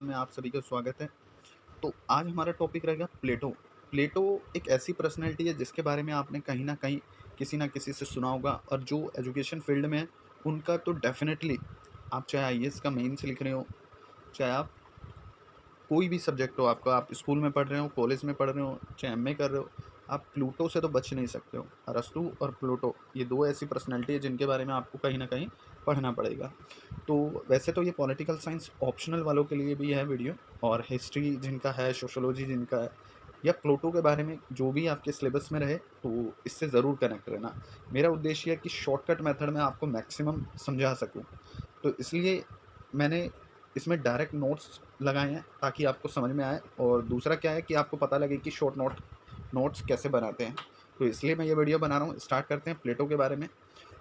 में आप सभी का स्वागत है। तो आज हमारा टॉपिक रहेगा प्लेटो। प्लेटो एक ऐसी पर्सनैलिटी है जिसके बारे में आपने कहीं न कहीं किसी न किसी से सुना होगा और जो एजुकेशन फ़ील्ड में है, उनका तो डेफ़िनेटली आप चाहे आईएएस का मेंस लिख रहे हो, चाहे आप कोई भी सब्जेक्ट हो आपका, आप स्कूल में पढ़ रहे हो, कॉलेज में पढ़ रहे हो, चाहे एमए कर रहे हो, आप प्लूटो से तो बच नहीं सकते हो। अरस्तू और प्लूटो ये 2 ऐसी पर्सनैलिटी है जिनके बारे में आपको कहीं न कहीं पढ़ना पड़ेगा। तो वैसे तो ये पॉलिटिकल साइंस ऑप्शनल वालों के लिए भी है वीडियो, और हिस्ट्री जिनका है, सोशियोलॉजी जिनका है, या प्लूटो के बारे में जो भी आपके सिलेबस में रहे, तो इससे ज़रूर कनेक्ट रहना। मेरा उद्देश्य है कि शॉर्टकट मेथड में आपको मैक्सिमम समझा सकूँ। तो इसलिए मैंने इसमें डायरेक्ट नोट्स लगाए हैं ताकि आपको समझ में आए, और दूसरा क्या है कि आपको पता लगे कि शॉर्ट नोट्स कैसे बनाते हैं। तो इसलिए मैं ये वीडियो बना रहा हूँ। स्टार्ट करते हैं प्लेटो के बारे में।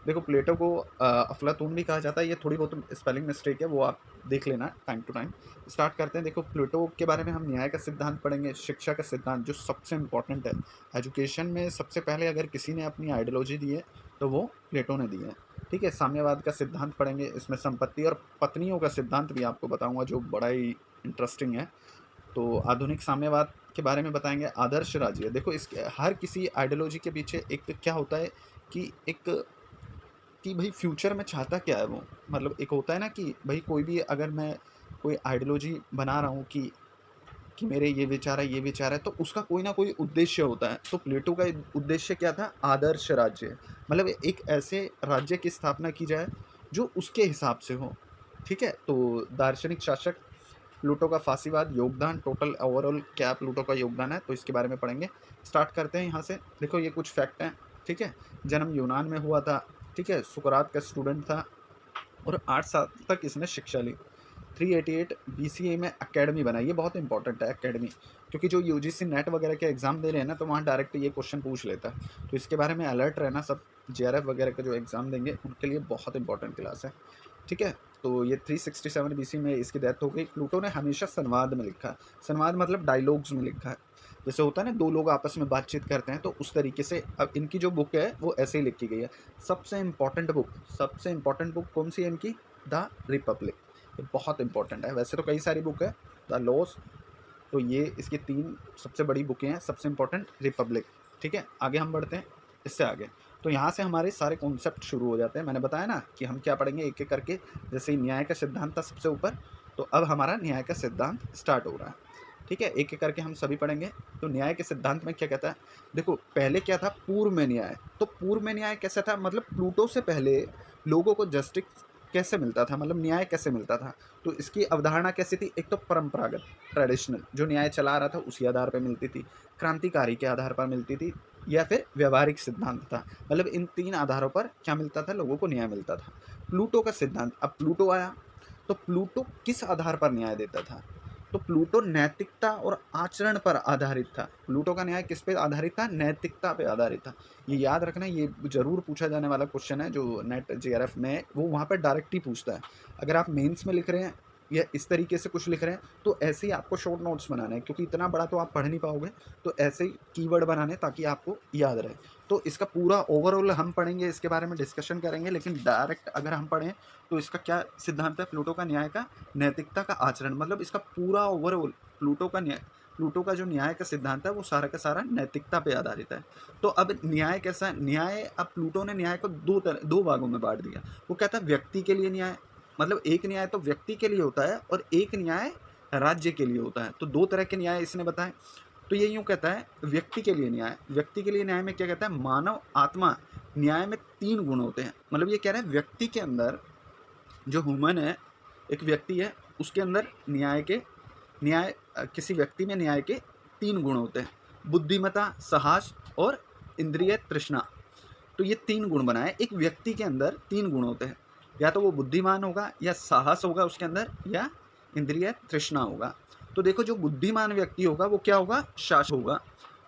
देखो, प्लेटो को अफ़लातून भी कहा जाता है। ये थोड़ी बहुत स्पेलिंग मिस्टेक है, वो आप देख लेना टाइम टू टाइम। स्टार्ट करते हैं। देखो, प्लेटो के बारे में हम न्याय का सिद्धांत पढ़ेंगे, शिक्षा का सिद्धांत जो सबसे इम्पोर्टेंट है। एजुकेशन में सबसे पहले अगर किसी ने अपनी आइडियोलॉजी दी है, तो वो प्लेटो ने दी है। ठीक है, साम्यवाद का सिद्धांत पढ़ेंगे, इसमें संपत्ति और पत्नियों का सिद्धांत भी आपको बताऊँगा जो बड़ा ही इंटरेस्टिंग है। तो आधुनिक साम्यवाद के बारे में बताएँगे, आदर्श राज्य। देखो, इसके हर किसी आइडियोलॉजी के पीछे एक क्या होता है कि एक कि भई फ्यूचर में चाहता क्या है वो? मतलब एक होता है ना कि भई कोई भी अगर मैं कोई आइडियोलॉजी बना रहा हूँ कि मेरे ये विचार है, ये विचार है, तो उसका कोई ना कोई उद्देश्य होता है। तो प्लेटो का उद्देश्य क्या था? आदर्श राज्य। मतलब एक ऐसे राज्य की स्थापना की जाए जो उसके हिसाब से हो। ठीक है? तो दार्शनिक शासक प्लूटो का फासीवाद, योगदान, टोटल ओवरऑल क्या प्लूटो का योगदान है, तो इसके बारे में पढ़ेंगे। स्टार्ट करते हैं यहाँ से। देखो, ये कुछ फैक्ट हैं, ठीक है? जन्म यूनान में हुआ था, ठीक है? सुकरात का स्टूडेंट था और 8 साल तक इसने शिक्षा ली। 388 बीसीए में अकेडमी बनाई, ये बहुत इंपॉर्टेंट है अकेडमी, क्योंकि जो यूजीसी नेट वगैरह के एग्ज़ाम दे रहे हैं ना, तो वहाँ डायरेक्ट ये क्वेश्चन पूछ लेता है। तो इसके बारे में अलर्ट रहना, सब जेआरएफ वगैरह का जो एग्ज़ाम देंगे, उनके लिए बहुत इंपॉर्टेंट क्लास है। ठीक है? तो ये 367 बीसी में इसकी डेथ हो गई। प्लूटो ने हमेशा संवाद में लिखा है। संवाद मतलब डायलॉग्स में लिखा है। जैसे होता है ना, 2 लोग आपस में बातचीत करते हैं, तो उस तरीके से अब इनकी जो बुक है, वो ऐसे ही लिखी गई है। सबसे इम्पोर्टेंट बुक कौन-सी है इनकी? The Republic. ये बहुत इम्पोर्टेंट है। वैसे तो कई सारी बुक है, द लॉज़, तो ये इसकी 3 सबसे बड़ी बुकें हैं। सबसे इम्पोर्टेंट रिपब्लिक। ठीक है? आगे हम बढ़ते हैं, इससे आगे। तो यहाँ से हमारे सारे कॉन्सेप्ट शुरू हो जाते हैं। मैंने बताया ना कि हम क्या पढ़ेंगे एक-एक करके। जैसे न्याय का सिद्धांत था सबसे ऊपर, तो अब हमारा न्याय का सिद्धांत स्टार्ट हो रहा है। ठीक है? एक-एक करके हम सभी पढ़ेंगे। तो न्याय के सिद्धांत में क्या कहता है? देखो, पहले क्या था? पूर्व में न्याय। तो पूर्व में न्याय कैसा था? मतलब प्लूटो से पहले लोगों को जस्टिस कैसे मिलता था? मतलब न्याय कैसे मिलता था? तो इसकी अवधारणा कैसी थी? एक तो परंपरागत, ट्रेडिशनल, जो न्याय चला आ रहा था उसी आधार पे मिलती थी। क्रांतिकारी के आधार पर मिलती थी, या फिर व्यावहारिक सिद्धांत था। मतलब इन 3 आधारों पर क्या मिलता था? लोगों को न्याय मिलता था। प्लूटो का सिद्धांत, अब प्लूटो आया, तो प्लूटो किस आधार पर न्याय देता था? तो प्लूटो नैतिकता और आचरण पर आधारित था। प्लूटो का न्याय किस पे आधारित था? नैतिकता पे आधारित था। ये याद रखना, ये ज़रूर पूछा जाने वाला क्वेश्चन है, जो नेट जेआरएफ में वो वहाँ पे डायरेक्ट ही पूछता है। अगर आप मेंस में लिख रहे हैं या इस तरीके से कुछ लिख रहे हैं, तो ऐसे ही आपको शॉर्ट नोट्स बनाने हैं, क्योंकि इतना बड़ा तो आप पढ़ नहीं पाओगे। तो ऐसे ही कीवर्ड बनाने ताकि आपको याद रहे। तो इसका पूरा ओवरऑल हम पढ़ेंगे, इसके बारे में डिस्कशन करेंगे, लेकिन डायरेक्ट अगर हम पढ़ें तो इसका क्या सिद्धांत है? प्लूटो का न्याय का नैतिकता का आचरण, मतलब इसका पूरा ओवरऑल प्लूटो का जो न्याय का सिद्धांत है, वो सारा का सारा नैतिकता पे आधारित है। तो अब न्याय कैसा है? न्याय, अब प्लूटो ने न्याय को दो भागों में बांट दिया। वो कहता है व्यक्ति के लिए न्याय, मतलब एक न्याय तो व्यक्ति के लिए होता है और एक न्याय राज्य के लिए होता है। तो 2 तरह के न्याय इसने बताए। तो ये यूँ कहता है व्यक्ति के लिए न्याय। व्यक्ति के लिए न्याय में क्या कहता है? मानव आत्मा न्याय में 3 गुण होते हैं। मतलब ये कह रहा है व्यक्ति के अंदर, जो ह्यूमन है, एक व्यक्ति है, उसके अंदर किसी व्यक्ति में न्याय के 3 गुण होते हैं। बुद्धिमत्ता, साहस और इंद्रिय तृष्णा। तो ये 3 गुण बनाए। एक व्यक्ति के अंदर 3 गुण होते हैं, या तो वो बुद्धिमान होगा, या साहस होगा उसके अंदर, या इंद्रिय तृष्णा होगा। तो देखो, जो बुद्धिमान व्यक्ति होगा वो क्या होगा? शासक होगा।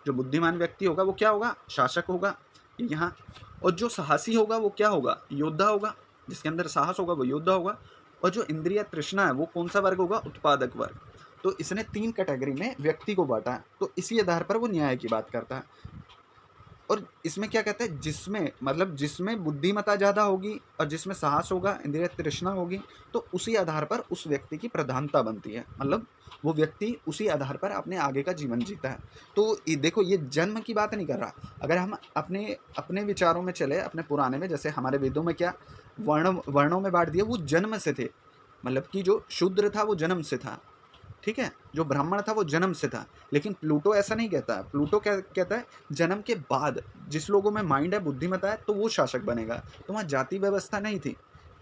जो बुद्धिमान व्यक्ति होगा वो क्या होगा? शासक होगा, ये यहाँ। और जो साहसी होगा वो क्या होगा? योद्धा होगा। जिसके अंदर साहस होगा वो योद्धा होगा। और जो इंद्रिय तृष्णा है वो कौन सा वर्ग होगा? उत्पादक वर्ग। तो इसने 3 कैटेगरी में व्यक्ति को बांटा है। तो इसी आधार पर वो न्याय की बात करता है। और इसमें क्या कहते हैं, जिसमें मतलब जिसमें बुद्धिमत्ता ज़्यादा होगी और जिसमें साहस होगा, इंद्रिय तृष्णा होगी, तो उसी आधार पर उस व्यक्ति की प्रधानता बनती है। मतलब वो व्यक्ति उसी आधार पर अपने आगे का जीवन जीता है। तो ये देखो, ये जन्म की बात नहीं कर रहा। अगर हम अपने अपने विचारों में चले, अपने पुराने में, जैसे हमारे वेदों में क्या वर्णों में बांट दिया, वो जन्म से थे। मतलब कि जो शूद्र था वो जन्म से था, ठीक है, जो ब्राह्मण था वो जन्म से था। लेकिन प्लूटो ऐसा नहीं कहता है। प्लूटो क्या कहता है, जन्म के बाद जिस लोगों में माइंड है, बुद्धिमत्ता है, तो वो शासक बनेगा। तो वहाँ जाति व्यवस्था नहीं थी,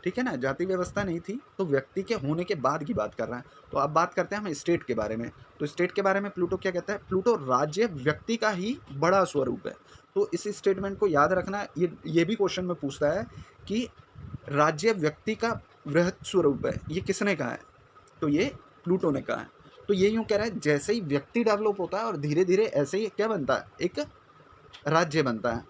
ठीक है ना, जाति व्यवस्था नहीं थी। तो व्यक्ति के होने के बाद की बात कर रहा है। तो अब बात करते हैं हम स्टेट के बारे में। तो स्टेट के बारे में प्लूटो क्या कहता है, प्लूटो राज्य व्यक्ति का ही बड़ा स्वरूप है। तो इस स्टेटमेंट को याद रखना। ये भी क्वेश्चन में पूछता है कि राज्य व्यक्ति का वृहत स्वरूप है, ये किसने कहा है, तो ये प्लूटो ने कहा है। तो ये यूँ कह रहा है, जैसे ही व्यक्ति डेवलप होता है और धीरे धीरे ऐसे ही क्या बनता है, एक राज्य बनता है।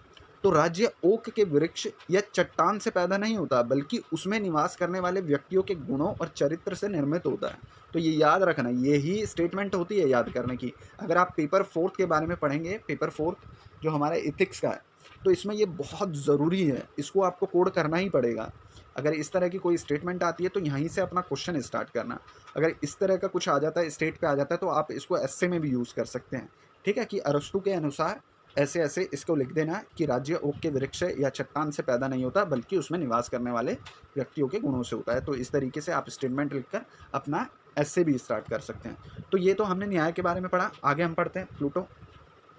तो राज्य ओक के वृक्ष या चट्टान से पैदा नहीं होता, बल्कि उसमें निवास करने वाले व्यक्तियों के गुणों और चरित्र से निर्मित होता है। तो ये याद रखना, यही स्टेटमेंट होती है याद करने की। अगर आप पेपर 4 के बारे में पढ़ेंगे, पेपर 4 जो हमारा इथिक्स का है, तो इसमें ये बहुत ज़रूरी है, इसको आपको कोड करना ही पड़ेगा। अगर इस तरह की कोई स्टेटमेंट आती है तो यहीं से अपना क्वेश्चन स्टार्ट करना। अगर इस तरह का कुछ आ जाता है, स्टेट पे आ जाता है, तो आप इसको एस्से में भी यूज़ कर सकते हैं, ठीक है, कि अरस्तु के अनुसार ऐसे ऐसे इसको लिख देना कि राज्य ओक के वृक्ष या चट्टान से पैदा नहीं होता, बल्कि उसमें निवास करने वाले व्यक्तियों के गुणों से होता है। तो इस तरीके से आप स्टेटमेंट लिखकर अपना एस्से भी स्टार्ट कर सकते हैं। तो ये तो हमने न्याय के बारे में पढ़ा। आगे हम पढ़ते हैं प्लूटो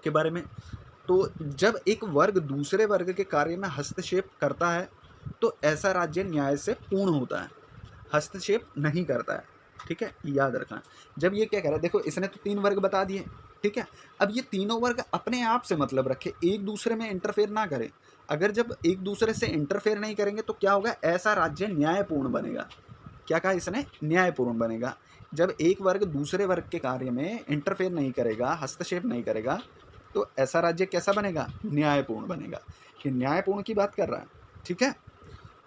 के बारे में। तो जब एक वर्ग दूसरे वर्ग के कार्य में हस्तक्षेप करता है, तो ऐसा राज्य न्याय से पूर्ण होता है, हस्तक्षेप नहीं करता है, ठीक है, याद रखना। जब ये क्या कह रहा है, देखो इसने तो 3 वर्ग बता दिए, ठीक है। अब ये तीनों वर्ग अपने आप से मतलब रखे, एक दूसरे में इंटरफेयर ना करें। अगर जब एक दूसरे से इंटरफेयर नहीं करेंगे तो क्या होगा, ऐसा राज्य न्यायपूर्ण बनेगा। क्या कहा इसने, न्यायपूर्ण बनेगा। जब एक वर्ग दूसरे वर्ग के कार्य में इंटरफेयर नहीं करेगा, हस्तक्षेप नहीं करेगा, तो ऐसा राज्य कैसा बनेगा, न्यायपूर्ण बनेगा। ये न्यायपूर्ण की बात कर रहा है, ठीक है।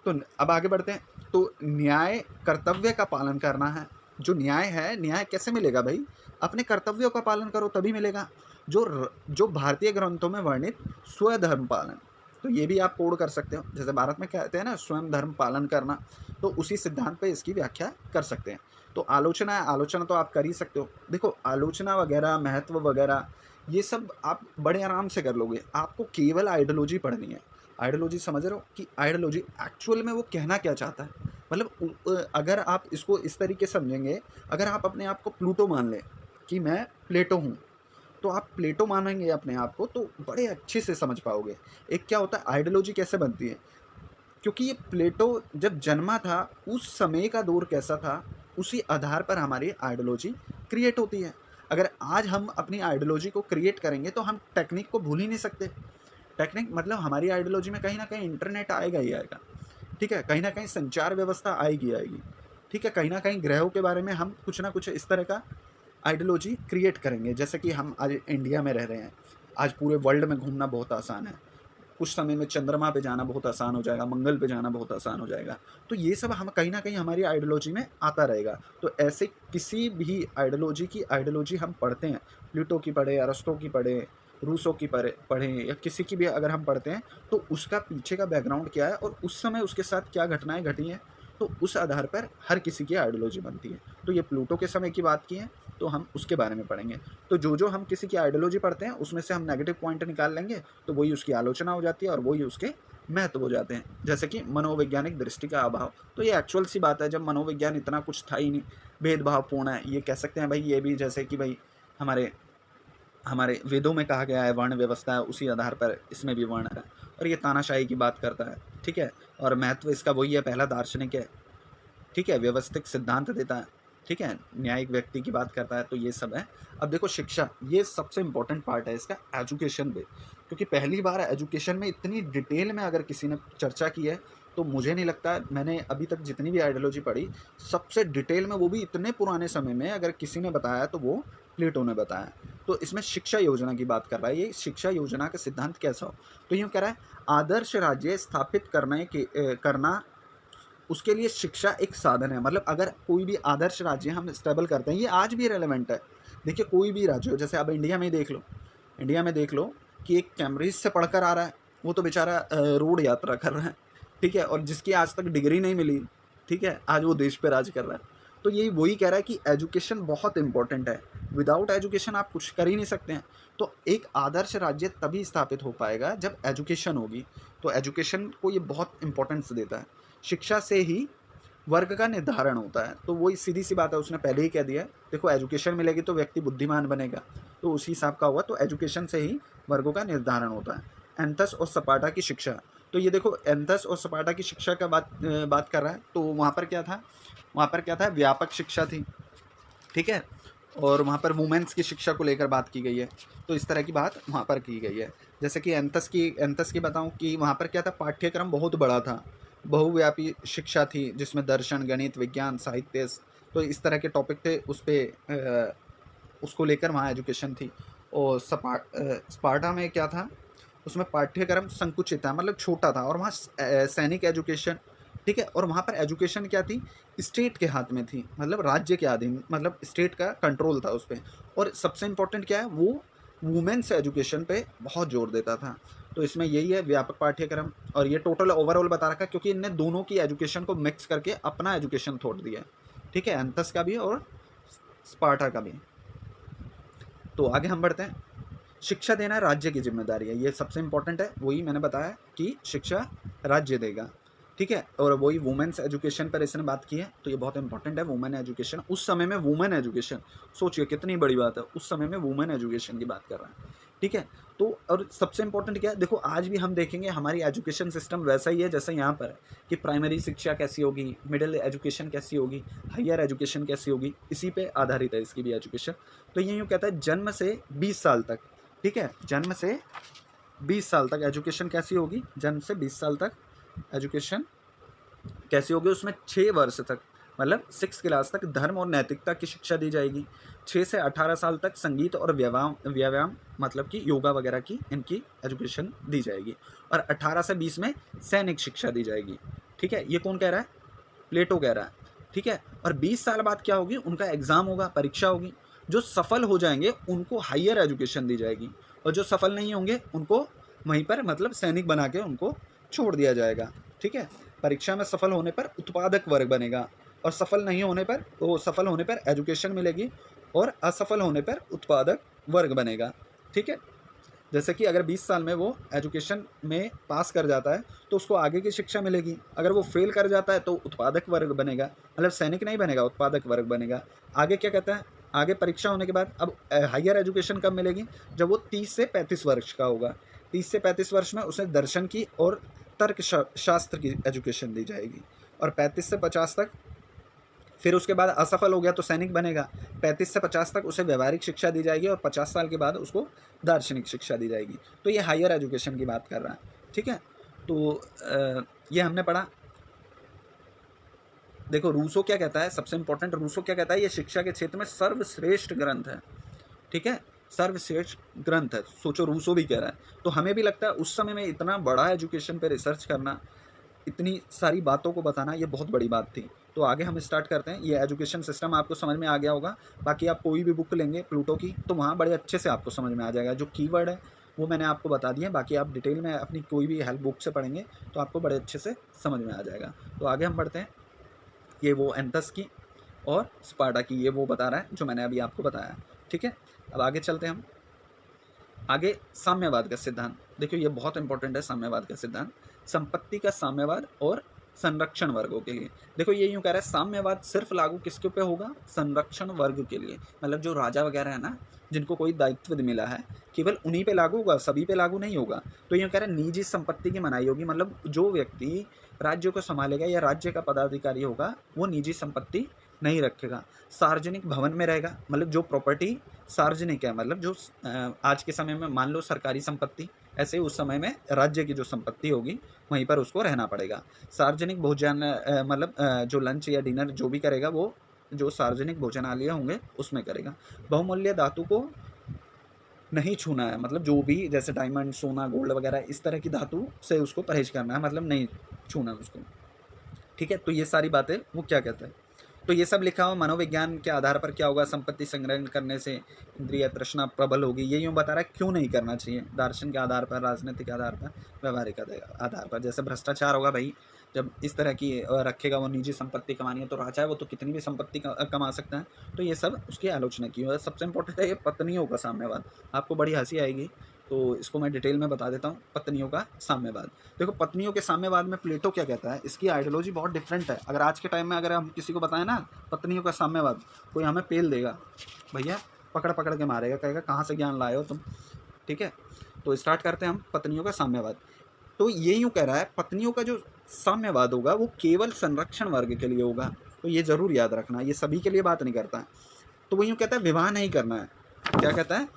तो अब आगे बढ़ते हैं। तो न्याय कर्तव्य का पालन करना है। जो न्याय है, न्याय कैसे मिलेगा भाई, अपने कर्तव्यों का पालन करो तभी मिलेगा। जो भारतीय ग्रंथों में वर्णित स्वधर्म पालन, तो ये भी आप कोड कर सकते हो। जैसे भारत में कहते हैं ना, स्वयं धर्म पालन करना, तो उसी सिद्धांत पे इसकी व्याख्या कर सकते हैं। तो आलोचना है, आलोचना तो आप कर ही सकते हो। देखो आलोचना वगैरह, महत्व वगैरह, ये सब आप बड़े आराम से कर लोगे। आपको केवल आइडियोलॉजी पढ़नी है। आइडियोलॉजी समझ रहे हो कि आइडियोलॉजी एक्चुअल में वो कहना क्या चाहता है। मतलब अगर आप इसको इस तरीके से समझेंगे, अगर आप अपने आप को प्लूटो मान लें कि मैं प्लेटो हूँ, तो आप प्लेटो मानेंगे अपने आप को, तो बड़े अच्छे से समझ पाओगे एक क्या होता है, आइडियोलॉजी कैसे बनती है। क्योंकि ये प्लेटो जब जन्मा था, उस समय का दौर कैसा था, उसी आधार पर हमारी आइडियोलॉजी क्रिएट होती है। अगर आज हम अपनी आइडियोलॉजी को क्रिएट करेंगे तो हम टेक्निक को भूल ही नहीं सकते। टेक्निक मतलब हमारी आइडियोलॉजी में कहीं ना कहीं इंटरनेट आएगा ही आएगा, ठीक है, कहीं ना कहीं संचार व्यवस्था आएगी आएगी, ठीक है, कहीं ना कहीं ग्रहों के बारे में हम कुछ ना कुछ इस तरह का आइडियोलॉजी क्रिएट करेंगे। जैसे कि हम आज इंडिया में रह रहे हैं, आज पूरे वर्ल्ड में घूमना बहुत आसान है, कुछ समय में चंद्रमा पे जाना बहुत आसान हो जाएगा, मंगल पे जाना बहुत आसान हो जाएगा। तो ये सब हम कहीं ना कहीं हमारी आइडियोलॉजी में आता रहेगा। तो ऐसे किसी भी आइडियोलॉजी की आइडियोलॉजी हम पढ़ते हैं, प्लेटो की पढ़े, अरस्तो की पढ़े, रूसो की पढ़ें, या किसी की भी अगर हम पढ़ते हैं, तो उसका पीछे का बैकग्राउंड क्या है और उस समय उसके साथ क्या घटनाएं घटी हैं, तो उस आधार पर हर किसी की आइडियोलॉजी बनती है। तो ये प्लूटो के समय की बात की है, तो हम उसके बारे में पढ़ेंगे। तो जो हम किसी की आइडियोलॉजी पढ़ते हैं, उसमें से हम नेगेटिव पॉइंट निकाल लेंगे, तो वही उसकी आलोचना हो जाती है और वही उसके महत्व हो जाते हैं। जैसे कि मनोवैज्ञानिक दृष्टि का अभाव, तो ये एक्चुअल सी बात है, जब मनोविज्ञान इतना कुछ था ही नहीं, भेदभावपूर्ण है, ये कह सकते हैं भाई। ये भी जैसे कि भाई हमारे हमारे वेदों में कहा गया है, वर्ण व्यवस्था है, उसी आधार पर इसमें भी वर्ण है, और ये तानाशाही की बात करता है, ठीक है। और महत्व इसका वही है, पहला दार्शनिक है, ठीक है, व्यवस्थित सिद्धांत देता है, ठीक है, न्यायिक व्यक्ति की बात करता है। तो ये सब है। अब देखो शिक्षा, ये सबसे इम्पोर्टेंट पार्ट है इसका, एजुकेशन पे, क्योंकि पहली बार एजुकेशन में इतनी डिटेल में अगर किसी ने चर्चा की है, तो मुझे नहीं लगता, मैंने अभी तक जितनी भी आइडियोलॉजी पढ़ी, सबसे डिटेल में, वो भी इतने पुराने समय में, अगर किसी ने बताया तो वो प्लेटो ने बताया। तो इसमें शिक्षा योजना की बात कर रहा है, ये शिक्षा योजना का सिद्धांत कैसा हो, तो यूँ कह रहा है, आदर्श राज्य स्थापित करना, उसके लिए शिक्षा एक साधन है। मतलब अगर कोई भी आदर्श राज्य हम स्टेबल करते हैं, ये आज भी रेलेवेंट है। देखिए कोई भी राज्य हो, जैसे अब इंडिया में देख लो, इंडिया में देख लो कि एक कैम्ब्रिज से पढ़कर आ रहा है, वो तो बेचारा रोड यात्रा कर रहा है, ठीक है, और जिसकी आज तक डिग्री नहीं मिली, ठीक है, आज वो देश पे राज कर रहा है। तो यही वही कह रहा है कि एजुकेशन बहुत इंपॉर्टेंट है, विदाउट एजुकेशन आप कुछ कर ही नहीं सकते हैं। तो एक आदर्श राज्य तभी स्थापित हो पाएगा जब एजुकेशन होगी। तो एजुकेशन को ये बहुत इंपॉर्टेंस देता है। शिक्षा से ही वर्ग का निर्धारण होता है। तो वही सीधी सी बात है, उसने पहले ही कह दिया है, देखो एजुकेशन मिलेगी तो व्यक्ति बुद्धिमान बनेगा, तो उसी हिसाब का हुआ। तो एजुकेशन से ही वर्गों का निर्धारण होता है। एंथस और स्पार्टा की शिक्षा, तो ये देखो एंथस और स्पार्टा की शिक्षा का बात कर रहा है। तो वहाँ पर क्या था, वहाँ पर क्या था, व्यापक शिक्षा थी, ठीक है, और वहाँ पर वुमेन्स की शिक्षा को लेकर बात की गई है। तो इस तरह की बात वहाँ पर की गई है। जैसे कि एंथस की बताऊँ कि वहाँ पर क्या था, पाठ्यक्रम बहुत बड़ा था, बहुव्यापी शिक्षा थी जिसमें दर्शन, गणित, विज्ञान, साहित्य, तो इस तरह के टॉपिक थे, उस पर उसको लेकर वहाँ एजुकेशन थी। और स्पार्टा में क्या था, उसमें पाठ्यक्रम संकुचित था, मतलब छोटा था, और वहाँ सैनिक एजुकेशन, ठीक है, और वहाँ पर एजुकेशन क्या थी, स्टेट के हाथ में थी, मतलब राज्य के अधीन, मतलब स्टेट का कंट्रोल था उस पर। और सबसे इम्पोर्टेंट क्या है, वो वुमेन्स एजुकेशन पे बहुत जोर देता था। तो इसमें यही है, व्यापक पाठ्यक्रम, और ये टोटल ओवरऑल बता रखा, क्योंकि इनने दोनों की एजुकेशन को मिक्स करके अपना एजुकेशन थोड़ दिया है, ठीक है, एंथस का भी और स्पार्टा का भी। तो आगे हम बढ़ते हैं। शिक्षा देना राज्य की जिम्मेदारी है, ये सबसे इंपॉर्टेंट है, वही मैंने बताया कि शिक्षा राज्य देगा, ठीक है, और वही वुमेन्स एजुकेशन पर इसने बात की है। तो ये बहुत इंपॉर्टेंट है, वुमेन एजुकेशन। उस समय में वुमेन एजुकेशन, सोचिए कितनी बड़ी बात है, उस समय में वुमेन एजुकेशन की बात कर रहा है, ठीक है। तो और सबसे इंपॉर्टेंट क्या है, देखो आज भी हम देखेंगे हमारी एजुकेशन सिस्टम वैसा ही है जैसे यहाँ पर है, कि प्राइमरी शिक्षा कैसी होगी, मिडिल एजुकेशन कैसी होगी, हायर एजुकेशन कैसी होगी, इसी पे आधारित है इसकी भी एजुकेशन। तो ये यूँ कहता है, जन्म से 20 साल तक, ठीक है, जन्म से 20 साल तक एजुकेशन कैसी होगी, जन्म से 20 साल तक एजुकेशन कैसी होगी, उसमें 6 वर्ष तक, मतलब 6 क्लास तक धर्म और नैतिकता की शिक्षा दी जाएगी। 6 से 18 साल तक संगीत और व्यायाम मतलब कि योगा वगैरह की इनकी एजुकेशन दी जाएगी। और 18 से 20 में सैनिक शिक्षा दी जाएगी, ठीक है। ये कौन कह रहा है, प्लेटो कह रहा है, ठीक है। और 20 साल बाद क्या होगी, उनका एग्ज़ाम होगा, परीक्षा होगी। जो सफल हो जाएंगे उनको हायर एजुकेशन दी जाएगी, और जो सफल नहीं होंगे उनको वहीं पर मतलब सैनिक बना के उनको छोड़ दिया जाएगा, ठीक है। परीक्षा में सफल होने पर उत्पादक वर्ग बनेगा, और सफल नहीं होने पर, तो सफल होने पर एजुकेशन मिलेगी, और असफल होने पर उत्पादक वर्ग बनेगा, ठीक है। जैसे कि अगर 20 साल में वो एजुकेशन में पास कर जाता है तो उसको आगे की शिक्षा मिलेगी, अगर वो फेल कर जाता है तो उत्पादक वर्ग बनेगा, मतलब सैनिक नहीं बनेगा, उत्पादक वर्ग बनेगा। आगे क्या कहता है, आगे परीक्षा होने के बाद अब हायर एजुकेशन कब मिलेगी, जब वो 30 से 35 वर्ष का होगा। 30 से 35 वर्ष में उसे दर्शन की और तर्क शास्त्र की एजुकेशन दी जाएगी। और 35 से 50 तक, फिर उसके बाद असफल हो गया तो सैनिक बनेगा। 35 से 50 तक उसे व्यवहारिक शिक्षा दी जाएगी, और 50 साल के बाद उसको दार्शनिक शिक्षा दी जाएगी। तो ये हायर एजुकेशन की बात कर रहा है, ठीक है। तो ये हमने पढ़ा। देखो रूसो क्या कहता है, सबसे इंपॉर्टेंट, रूसो क्या कहता है, ये शिक्षा के क्षेत्र में सर्वश्रेष्ठ ग्रंथ है, ठीक है, सर्वश्रेष्ठ ग्रंथ है। सोचो रूसो भी कह रहा है। तो हमें भी लगता है उस समय में इतना बड़ा एजुकेशन पे रिसर्च करना, इतनी सारी बातों को बताना, ये बहुत बड़ी बात थी। तो आगे हम स्टार्ट करते हैं। ये एजुकेशन सिस्टम आपको समझ में आ गया होगा। बाकी आप कोई भी बुक लेंगे प्लूटो की तो वहाँ बड़े अच्छे से आपको समझ में आ जाएगा। जो कीवर्ड है वो मैंने आपको बता दिए, बाकी आप डिटेल में अपनी कोई भी हेल्प बुक से पढ़ेंगे तो आपको बड़े अच्छे से समझ में आ जाएगा। तो आगे हम बढ़ते हैं। ये वो एंथस की और स्पार्टा की, ये वो बता रहा है जो मैंने अभी आपको बताया, ठीक है। अब आगे चलते हैं हम। आगे साम्यवाद का सिद्धांत, देखिए ये बहुत इंपॉर्टेंट है। साम्यवाद का सिद्धांत, संपत्ति का साम्यवाद और संरक्षण वर्गों के लिए। देखो ये यूँ कह रहा है, साम्यवाद सिर्फ लागू किसके पे होगा, संरक्षण वर्ग के लिए, मतलब जो राजा वगैरह है ना, जिनको कोई दायित्व मिला है, केवल उन्हीं पे लागू होगा, सभी पे लागू नहीं होगा। तो यूँ कह रहा है निजी संपत्ति की मनाही होगी, मतलब जो व्यक्ति राज्य को संभालेगा या राज्य का पदाधिकारी होगा वो निजी संपत्ति नहीं रखेगा। सार्वजनिक भवन में रहेगा, मतलब जो प्रॉपर्टी सार्वजनिक है, मतलब जो आज के समय में मान लो सरकारी संपत्ति, ऐसे उस समय में राज्य की जो संपत्ति होगी वहीं पर उसको रहना पड़ेगा। सार्वजनिक भोजन मतलब जो लंच या डिनर जो भी करेगा वो जो सार्वजनिक भोजनालय होंगे उसमें करेगा। बहुमूल्य धातु को नहीं छूना है, मतलब जो भी जैसे डायमंड, सोना, गोल्ड वगैरह इस तरह की धातु से उसको परहेज करना है, मतलब नहीं छूना उसको, ठीक है। तो ये सारी बातें वो क्या कहता है, तो ये सब लिखा हुआ मनोविज्ञान के आधार पर क्या होगा, संपत्ति संग्रहण करने से इंद्रिय तृष्णा प्रबल होगी, ये यूँ बता रहा है क्यों नहीं करना चाहिए, दार्शन के आधार पर, राजनीतिक आधार पर, व्यवहारिक आधार पर। जैसे भ्रष्टाचार होगा भाई, जब इस तरह की रखेगा वो निजी संपत्ति कमानी है, तो राजा है वो तो कितनी भी संपत्ति कमा सकता है। तो ये सब उसकी आलोचना की है। सबसे इंपॉर्टेंट है ये पत्नियों का साम्यवाद। आपको बड़ी हंसी आएगी, तो इसको मैं डिटेल में बता देता हूँ। पत्नियों का साम्यवाद, देखो पत्नियों के साम्यवाद में प्लेटो क्या कहता है, इसकी आइडियोलॉजी बहुत डिफरेंट है। अगर आज के टाइम में अगर हम किसी को बताएं ना पत्नियों का साम्यवाद, कोई हमें पेल देगा भैया, पकड़ पकड़ के मारेगा, कहेगा कहाँ से ज्ञान लाए हो तुम। ठीक है, तो स्टार्ट करते हैं हम पत्नियों का साम्यवाद। तो ये यूँ कह रहा है पत्नियों का जो साम्यवाद होगा वो केवल संरक्षण वर्ग के लिए होगा। तो ये जरूर याद रखना, ये सभी के लिए बात नहीं करता है। तो वो यूँ कहता है विवाह नहीं करना है, क्या कहता है,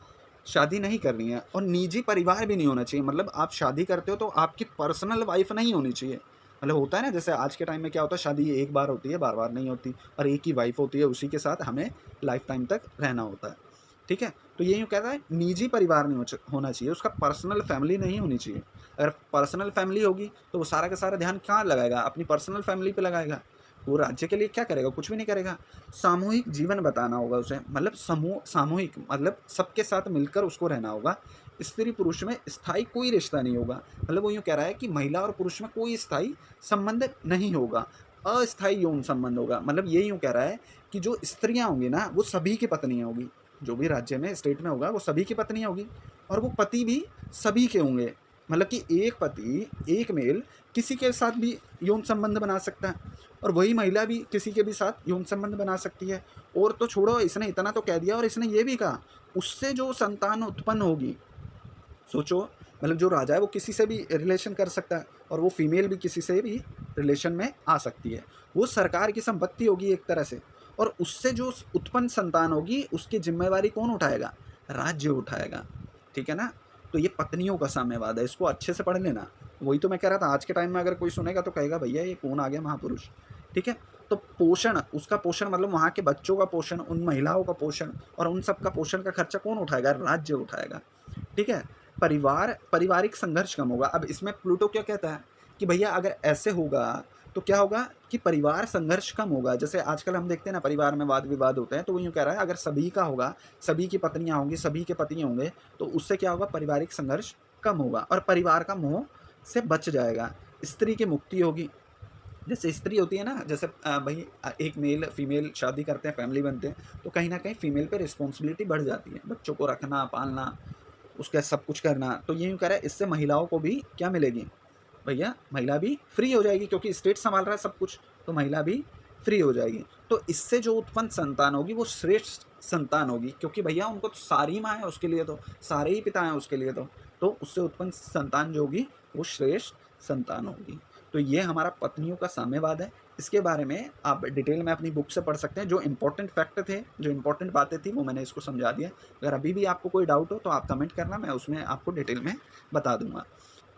शादी नहीं करनी है, और निजी परिवार भी नहीं होना चाहिए। मतलब आप शादी करते हो तो आपकी पर्सनल वाइफ नहीं होनी चाहिए। मतलब होता है ना, जैसे आज के टाइम में क्या होता है, शादी एक बार होती है, बार बार नहीं होती, और एक ही वाइफ होती है, उसी के साथ हमें लाइफ टाइम तक रहना होता है। ठीक है, तो ये यूँ कहता है निजी परिवार नहीं होना चाहिए, उसका पर्सनल फैमिली नहीं होनी चाहिए। अगर पर्सनल फैमिली होगी तो वो सारा का सारा ध्यान कहाँ लगाएगा, अपनी पर्सनल फैमिली पे लगाएगा। वो राज्य के लिए क्या करेगा, कुछ भी नहीं करेगा। सामूहिक जीवन बताना होगा उसे, मतलब सामूहिक मतलब सबके साथ मिलकर उसको रहना होगा। स्त्री पुरुष में स्थायी कोई रिश्ता नहीं होगा। मतलब वो यूँ कह रहा है कि महिला और पुरुष में कोई स्थायी संबंध नहीं होगा, अस्थायी यौन संबंध होगा। मतलब ये यूँ कह रहा है कि जो स्त्रियाँ होंगी ना वो सभी की पत्नियाँ होगी, जो भी राज्य में स्टेट में होगा वो सभी की पत्नियाँ होगी, और वो पति भी सभी के होंगे। मतलब कि एक पति, एक मेल किसी के साथ भी यौन संबंध बना सकता है, और वही महिला भी किसी के भी साथ यौन संबंध बना सकती है। और तो छोड़ो, इसने इतना तो कह दिया, और इसने ये भी कहा उससे जो संतान उत्पन्न होगी, सोचो, मतलब जो राजा है वो किसी से भी रिलेशन कर सकता है, और वो फीमेल भी किसी से भी रिलेशन में आ सकती है। वो सरकार की संपत्ति होगी एक तरह से, और उससे जो उत्पन्न संतान होगी उसकी जिम्मेवारी कौन उठाएगा, राज्य उठाएगा। ठीक है ना, तो ये पत्नियों का साम्यवाद है, इसको अच्छे से पढ़ लेना। वही तो मैं कह रहा था, आज के टाइम में अगर कोई सुनेगा तो कहेगा भैया ये कौन आ गया महापुरुष। ठीक है, तो पोषण, उसका पोषण मतलब वहाँ के बच्चों का पोषण, उन महिलाओं का पोषण, और उन सब का पोषण का खर्चा कौन उठाएगा, राज्य उठाएगा। ठीक है, पारिवारिक संघर्ष कम होगा। अब इसमें प्लूटो क्या कहता है कि भैया अगर ऐसे होगा तो क्या होगा कि परिवार संघर्ष कम होगा। जैसे आजकल हम देखते हैं ना, परिवार में वाद विवाद होते हैं, तो वो यूँ कह रहा है अगर सभी का होगा, सभी की पत्नियाँ होंगी, सभी के पति होंगे, तो उससे क्या होगा, पारिवारिक संघर्ष कम होगा, और परिवार का मोह से बच जाएगा। स्त्री की मुक्ति होगी। जैसे स्त्री होती है ना, जैसे भाई एक मेल फीमेल शादी करते हैं, फैमिली बनते हैं, तो कहीं ना कहीं फीमेल पे रिस्पॉन्सिबिलिटी बढ़ जाती है, बच्चों को रखना, पालना, उसका सब कुछ करना। तो ये यूँ कह रहा है इससे महिलाओं को भी क्या मिलेगी भैया, महिला भी फ्री हो जाएगी, क्योंकि स्टेट संभाल रहा है सब कुछ, तो महिला भी फ्री हो जाएगी। तो इससे जो उत्पन्न संतान होगी वो श्रेष्ठ संतान होगी, क्योंकि भैया उनको तो सारी माँ है उसके लिए, तो सारे ही पिता हैं उसके लिए, तो उससे उत्पन्न संतान जो होगी वो श्रेष्ठ संतान होगी। तो ये हमारा पत्नियों का साम्यवाद है। इसके बारे में आप डिटेल में अपनी बुक से पढ़ सकते हैं। जो इंपॉर्टेंट फैक्ट थे, जो इंपॉर्टेंट बातें थी, वो मैंने इसको समझा दिया। अगर अभी भी आपको कोई डाउट हो तो आप कमेंट करना, मैं उसमें आपको डिटेल में बता दूंगा।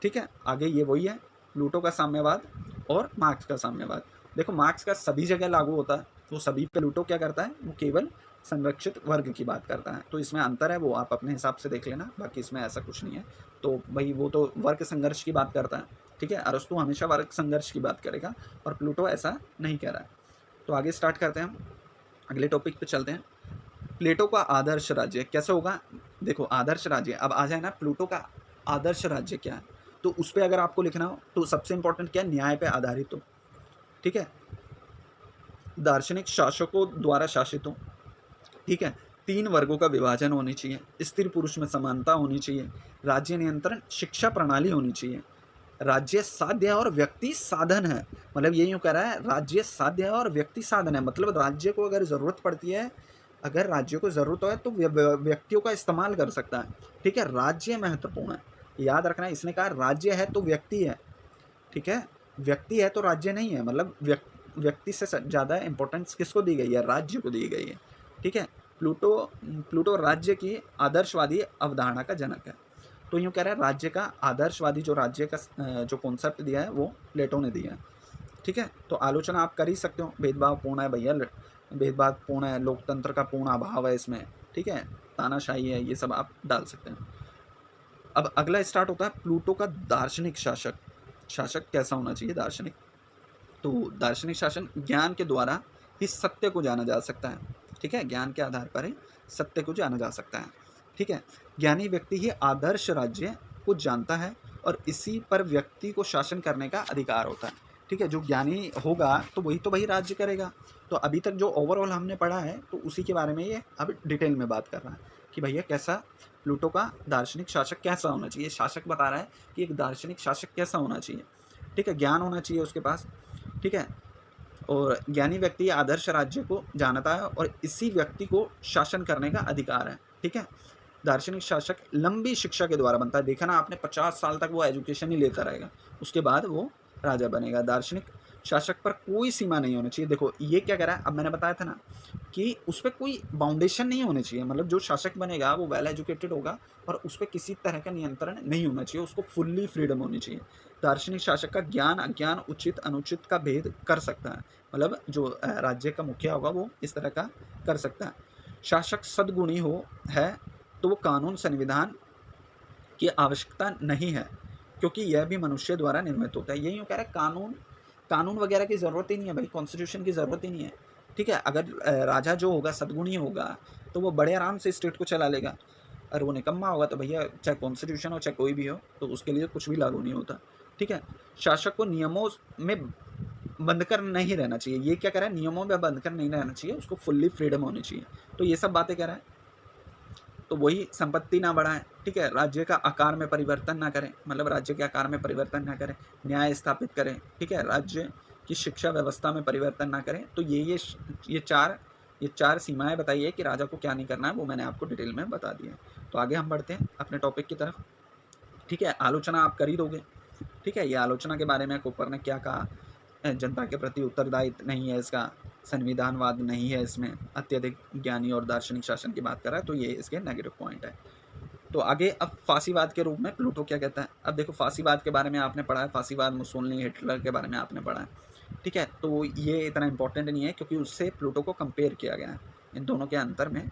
ठीक है, आगे ये वही है, प्लूटो का साम्यवाद और मार्क्स का साम्यवाद। देखो मार्क्स का सभी जगह लागू होता है, वो सभी, प्लूटो क्या करता है, वो केवल संरक्षित वर्ग की बात करता है। तो इसमें अंतर है, वो आप अपने हिसाब से देख लेना, बाकी इसमें ऐसा कुछ नहीं है। तो भाई वो तो वर्ग संघर्ष की बात करता है। ठीक है, अरस्तु हमेशा वर्ग संघर्ष की बात करेगा, और प्लूटो ऐसा नहीं कह रहा है। तो आगे स्टार्ट करते हैं, हम अगले टॉपिक पे चलते हैं। प्लेटो का आदर्श राज्य कैसे होगा। देखो आदर्श राज्य, अब आ जाए ना, प्लूटो का आदर्श राज्य क्या है, तो उस पर अगर आपको लिखना हो तो सबसे इंपॉर्टेंट क्या है, न्याय पे आधारित हो। ठीक है, दार्शनिक शासकों द्वारा शासित हो। ठीक है, 3 वर्गों का विभाजन होनी चाहिए, स्त्री पुरुष में समानता होनी चाहिए, राज्य नियंत्रण शिक्षा प्रणाली होनी चाहिए, राज्य साध्य और व्यक्ति साधन है। मतलब ये यूँ कह रहा है राज्य साध्य है और व्यक्ति साधन है, मतलब राज्य को अगर ज़रूरत पड़ती है, अगर राज्य को ज़रूरत है तो व्यक्तियों का इस्तेमाल कर सकता है। ठीक है, राज्य महत्वपूर्ण है, याद रखना है। इसने कहा राज्य है तो व्यक्ति है। ठीक है, व्यक्ति है तो राज्य नहीं है, मतलब व्यक्ति से ज़्यादा इंपॉर्टेंस किसको दी गई है, राज्य को दी गई है। ठीक है, प्लूटो राज्य की आदर्शवादी अवधारणा का जनक है। तो यूँ कह रहा है राज्य का आदर्शवादी, जो राज्य का जो कॉन्सेप्ट दिया है वो प्लेटो ने दिया है। ठीक है, तो आलोचना आप कर ही सकते हो, भेदभावपूर्ण है भैया, भेदभावपूर्ण है, लोकतंत्र का पूर्ण अभाव है इसमें। ठीक है, तानाशाही है, ये सब आप डाल सकते हैं। अब अगला स्टार्ट होता है प्लूटो का दार्शनिक शासक कैसा होना चाहिए, दार्शनिक। तो दार्शनिक शासन ज्ञान के द्वारा ही सत्य को जाना जा सकता है। ठीक है, ज्ञान के आधार पर ही सत्य को जाना जा सकता है। ठीक है, ज्ञानी व्यक्ति ही आदर्श राज्य को जानता है और इसी पर व्यक्ति को शासन करने का अधिकार होता है। ठीक है, जो ज्ञानी होगा तो वही राज्य करेगा। तो अभी तक जो ओवरऑल हमने पढ़ा है तो उसी के बारे में ये अब डिटेल में बात कर रहा है कि भैया कैसा प्लूटो का दार्शनिक शासक कैसा होना चाहिए। शासक बता रहा है कि एक दार्शनिक शासक कैसा होना चाहिए। ठीक है, ज्ञान होना चाहिए उसके पास। ठीक है, और ज्ञानी व्यक्ति आदर्श राज्य को जानता है और इसी व्यक्ति को शासन करने का अधिकार है। ठीक है, दार्शनिक शासक लंबी शिक्षा के द्वारा बनता है। देखा ना आपने, 50 साल तक वो एजुकेशन ही लेता रहेगा, उसके बाद वो राजा बनेगा। दार्शनिक शासक पर कोई सीमा नहीं होनी चाहिए। देखो ये क्या कह रहा है, अब मैंने बताया था ना कि उस पर कोई बाउंडेशन नहीं होनी चाहिए। मतलब जो शासक बनेगा वो वेल एजुकेटेड होगा और उस पर किसी तरह का नियंत्रण नहीं होना चाहिए, उसको फुल्ली फ्रीडम होनी चाहिए। दार्शनिक शासक का ज्ञान अज्ञान उचित अनुचित का भेद कर सकता है। मतलब जो राज्य का मुखिया होगा वो इस तरह का कर सकता है। शासक सद्गुणी हो है तो वो कानून संविधान की आवश्यकता नहीं है, क्योंकि यह भी मनुष्य द्वारा निर्मित होता है। यही कह रहा है, कानून वगैरह की ज़रूरत ही नहीं है भाई, कॉन्स्टिट्यूशन की ज़रूरत ही नहीं है। ठीक है, अगर राजा जो होगा सद्गुणी होगा तो वो बड़े आराम से स्टेट को चला लेगा, और वो निकम्मा होगा तो भैया चाहे कॉन्स्टिट्यूशन हो चाहे कोई भी हो तो उसके लिए कुछ भी लागू नहीं होता। ठीक है, शासक को नियमों में बंद कर नहीं रहना चाहिए। ये क्या कह रहा है, नियमों में बंद कर नहीं रहना चाहिए, उसको फुल्ली फ्रीडम होनी चाहिए। तो ये सब बातें कह रहा है। तो वही संपत्ति ना बढ़ाएं। ठीक है, राज्य का आकार में परिवर्तन ना करें, मतलब राज्य के आकार में परिवर्तन ना करें, न्याय स्थापित करें। ठीक है, राज्य की शिक्षा व्यवस्था में परिवर्तन ना करें। तो ये चार सीमाएं बताइए कि राजा को क्या नहीं करना है, वो मैंने आपको डिटेल में बता दिया। तो आगे हम बढ़ते हैं अपने टॉपिक की तरफ। ठीक है, आलोचना आप कर ही दोगे। ठीक है, ये आलोचना के बारे में कोपर ने क्या कहा, जनता के प्रति उत्तरदायित्व नहीं है इसका, संविधानवाद नहीं है इसमें, अत्यधिक ज्ञानी और दार्शनिक शासन की बात कर रहा है, तो ये इसके नेगेटिव पॉइंट है। तो आगे अब फांसीवाद के रूप में प्लूटो क्या कहता है। अब देखो फांसीवाद के बारे में आपने पढ़ा है, फांसीवाद मुसोलिनी हिटलर के बारे में आपने पढ़ा है। ठीक है, तो ये इतना इंपॉर्टेंट नहीं है क्योंकि उससे प्लूटो को कंपेयर किया गया है, इन दोनों के अंतर में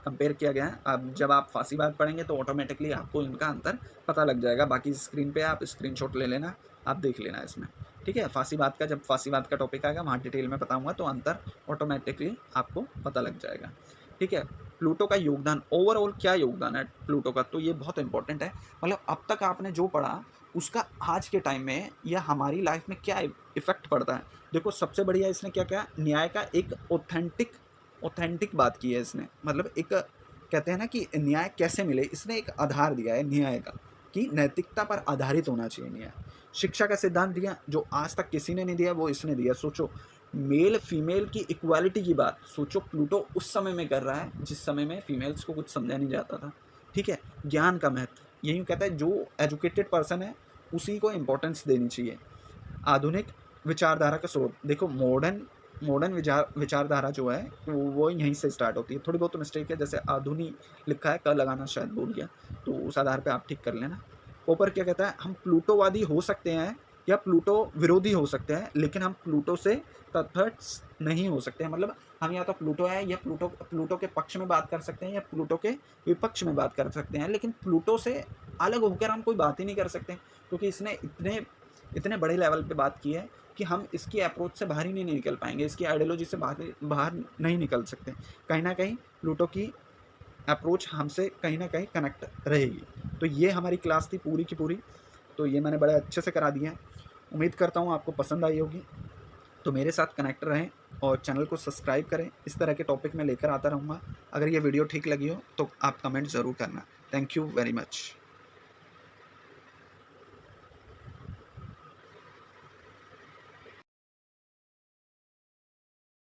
कंपेयर किया गया है। अब जब आप फांसीवाद पढ़ेंगे तो ऑटोमेटिकली आपको इनका अंतर पता लग जाएगा। बाकी स्क्रीन पे आप स्क्रीनशॉट ले लेना, आप देख लेना इसमें। ठीक है, फांसीवाद का जब फांसीवाद का टॉपिक आएगा वहाँ डिटेल में बताऊँगा, तो अंतर ऑटोमेटिकली आपको पता लग जाएगा। ठीक है, प्लूटो का योगदान, ओवरऑल क्या योगदान है प्लूटो का, तो ये बहुत इंपॉर्टेंट है। मतलब अब तक आपने जो पढ़ा उसका आज के टाइम में या हमारी लाइफ में क्या इफेक्ट पड़ता है। देखो सबसे बढ़िया इसने क्या किया, न्याय का एक ऑथेंटिक बात की है इसने। मतलब एक कहते हैं ना कि न्याय कैसे मिले, इसने एक आधार दिया है न्याय का कि नैतिकता पर आधारित होना चाहिए न्याय। शिक्षा का सिद्धांत दिया जो आज तक किसी ने नहीं दिया, वो इसने दिया। सोचो मेल फीमेल की इक्वालिटी की बात, सोचो प्लूटो उस समय में कर रहा है जिस समय में फीमेल्स को कुछ समझा नहीं जाता था। ठीक है, ज्ञान का महत्व, यही कहता है जो एजुकेटेड पर्सन है उसी को इम्पोर्टेंस देनी चाहिए। आधुनिक विचारधारा का स्रोत, देखो मॉडर्न विचारधारा जो है वो यहीं से स्टार्ट होती है। थोड़ी बहुत मिस्टेक है, जैसे आधुनिक लिखा है, क लगाना शायद भूल गया, तो उस आधार पे आप ठीक कर लेना। पोपर क्या कहता है, हम प्लूटोवादी हो सकते हैं या प्लूटो विरोधी हो सकते हैं, लेकिन हम प्लूटो से तटस्थ नहीं हो सकते हैं। मतलब हम या तो प्लूटो है या प्लूटो के पक्ष में बात कर सकते हैं या प्लूटो के विपक्ष में बात कर सकते हैं, लेकिन प्लूटो से अलग होकर हम कोई बात ही नहीं कर सकते, क्योंकि इसने इतने बड़े लेवल पे बात की है कि हम इसकी अप्रोच से बाहर ही नहीं निकल पाएंगे, इसकी आइडियोलॉजी से बाहर नहीं निकल सकते। कहीं ना कहीं प्लूटो की अप्रोच हमसे कहीं ना कहीं कनेक्ट रहेगी। तो ये हमारी क्लास थी पूरी की पूरी, तो ये मैंने बड़े अच्छे से करा दिया है। उम्मीद करता हूँ आपको पसंद आई होगी। तो मेरे साथ कनेक्ट रहें और चैनल को सब्सक्राइब करें, इस तरह के टॉपिक मैं लेकर आता रहूँगा। अगर ये वीडियो ठीक लगी हो तो आप कमेंट ज़रूर करना। Thank you very much.